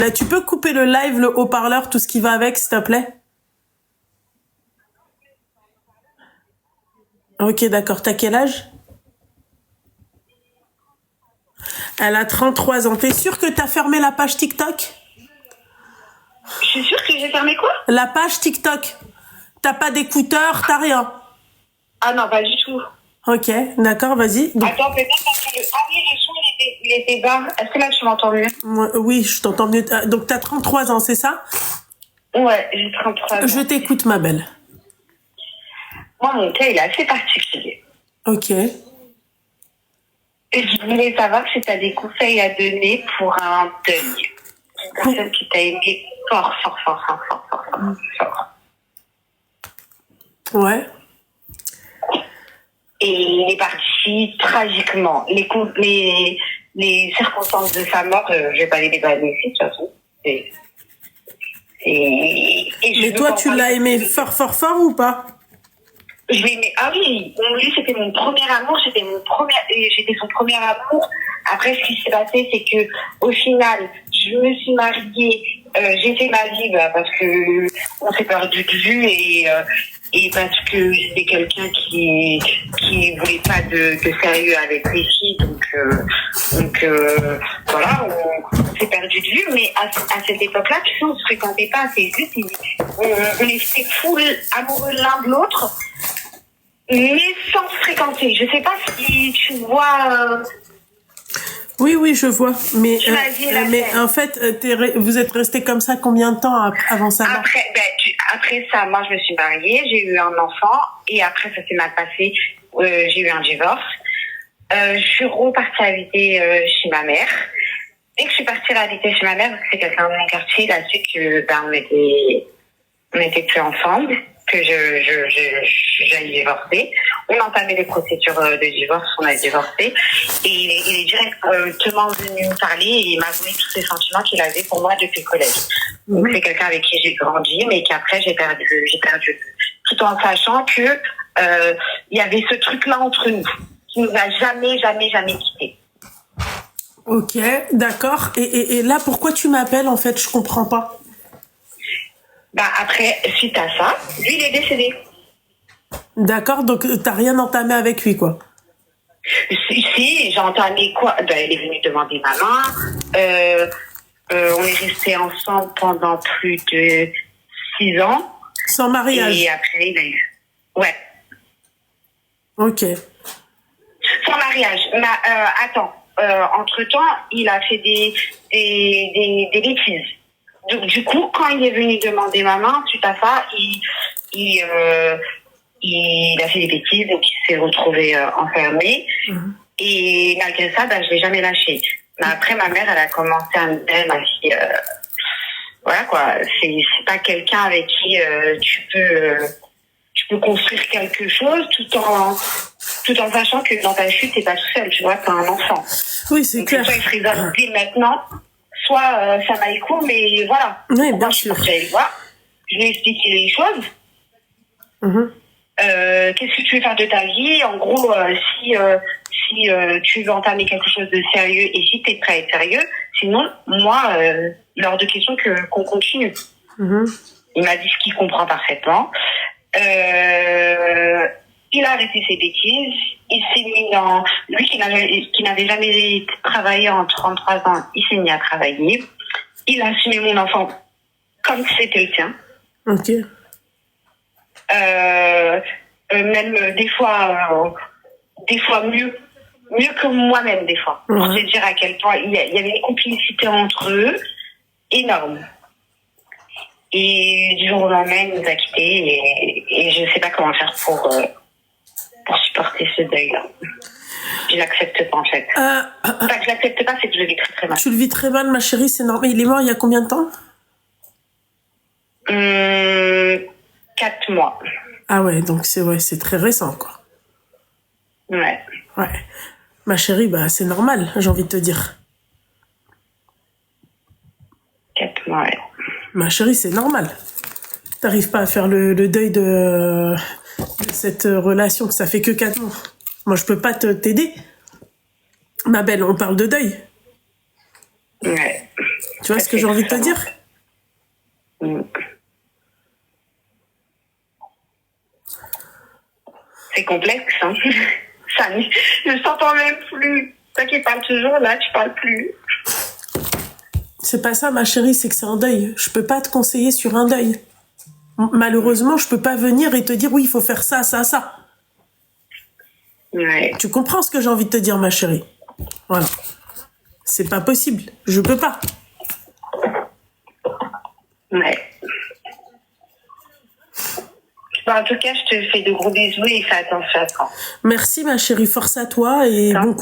Là, tu peux couper le live, le haut-parleur, tout ce qui va avec, s'il te plaît? Ok, d'accord. T'as quel âge? Elle a 33 ans. T'es sûre que t'as fermé la page TikTok? Je suis sûre que j'ai fermé quoi? La page TikTok. T'as pas d'écouteurs, t'as rien? Ah non, pas du tout. Ok, d'accord, vas-y. Donc, Attends, peut-être parce que le son, il était bas. Est-ce que là, tu m'entends mieux? oui, je t'entends mieux. Donc, t'as 33 ans, c'est ça? Ouais, j'ai 33 ans. Je t'écoute, ma belle. Moi, mon cas, il est assez particulier. Ok. Et je voulais savoir si tu as des conseils à donner pour un deuil. Une personne qui t'a aimé fort, fort, fort, fort, fort, fort, fort, fort. Ouais. Et il est parti tragiquement. Les circonstances de sa mort, je vais pas les déballer ici, de toute façon. Mais toi, tu l'as aimé fort, fort, fort ou pas? Je l'ai aimé. Ah oui, lui, c'était mon premier amour, j'étais son premier amour. Après, ce qui s'est passé, c'est que, au final, je me suis mariée, j'ai fait ma vie, parce que on s'est perdu de vue et parce que c'était quelqu'un qui voulait pas de sérieux avec les filles, donc voilà, on s'est perdu de vue, mais à cette époque-là, tu sais, on se fréquentait pas, c'est juste, on était full amoureux l'un de l'autre, mais sans se fréquenter. Je sais pas si tu vois. Oui, je vois. Mais mais en fait, vous êtes restés comme ça combien de temps avant ça? Après ça, moi, je me suis mariée, j'ai eu un enfant, et après, ça s'est mal passé. J'ai eu un divorce. Je suis repartie habiter chez ma mère. Dès que je suis partie habiter chez ma mère, parce que c'est quelqu'un de mon quartier, il a su que on était plus ensemble, que j'allais divorcer. On a entamé les procédures de divorce, on a divorcé. Et il est directement venu me parler et il m'a avoué tous les sentiments qu'il avait pour moi depuis le collège. Donc c'est quelqu'un avec qui j'ai grandi, mais qu'après j'ai perdu. Tout en sachant que il y avait ce truc-là entre nous, qui nous a jamais quittés. Ok, d'accord. Et là, pourquoi tu m'appelles, en fait? Je comprends pas. Après, suite à ça, lui, il est décédé. D'accord, donc t'as rien entamé avec lui, quoi? Si, j'ai entamé quoi? Il est venu demander ma main. On est restés ensemble pendant plus de 6 ans. Sans mariage? Et après, il a eu... Ouais. Ok. Sans mariage. Attends. Entre-temps, il a fait des bêtises. Du coup, quand il est venu demander ma main, suite à ça, il a fait des bêtises, donc il s'est retrouvé enfermé. Mmh. Et malgré ça, je l'ai jamais lâché. Mais après, ma mère, elle a commencé à me dire, ma fille, voilà quoi, c'est pas quelqu'un avec qui tu peux construire quelque chose tout en sachant que dans ta chute, t'es pas tout seul, tu vois, t'as un enfant. Oui, c'est clair. Soit il serait adopté maintenant, soit ça m'a écho, mais voilà. Oui, bien sûr. Je lui ai expliqué les choses. Mmh. Qu'est-ce que tu veux faire de ta vie? En gros, si tu veux entamer quelque chose de sérieux et si tu es prêt à être sérieux, sinon, moi, il est hors de question qu'on continue. Mmh. Il m'a dit ce qu'il comprend parfaitement. Il a arrêté ses bêtises. Il s'est mis dans... Lui qui n'avait jamais travaillé en 33 ans, il s'est mis à travailler. Il a assumé mon enfant comme si c'était le sien. Ok. Même des fois mieux que moi-même des fois. Pour te dire à quel point il y avait une complicité entre eux énorme. Et du jour au lendemain, il nous a quittés et je ne sais pas comment faire pour supporter ce deuil-là. Je l'accepte pas en fait. Enfin, je l'accepte pas, c'est que je le vis très très mal. Tu le vis très mal, ma chérie, c'est normal. Il est mort il y a combien de temps? 4 mois. Ah ouais, donc c'est très récent, quoi. Ouais. Ma chérie, c'est normal, j'ai envie de te dire. 4 mois, ouais. Ma chérie, c'est normal. T'arrives pas à faire le deuil de cette relation, que ça fait que 4 mois. Moi, je peux pas t'aider. Ma belle, on parle de deuil. Ouais. Tu Tu vois ce que j'ai envie de te dire? C'est complexe, hein. Ça, je t'entends même plus. Toi qui parles toujours, là, tu parles plus. C'est pas ça, ma chérie, c'est que c'est un deuil. Je peux pas te conseiller sur un deuil. Malheureusement, je peux pas venir et te dire oui, il faut faire ça, ça, ça. Ouais. Tu comprends ce que j'ai envie de te dire, ma chérie? Voilà. C'est pas possible. Je peux pas. Ouais. Bon, en tout cas, je te fais de gros bisous et fais attention à toi. Merci, ma chérie. Force à toi et bon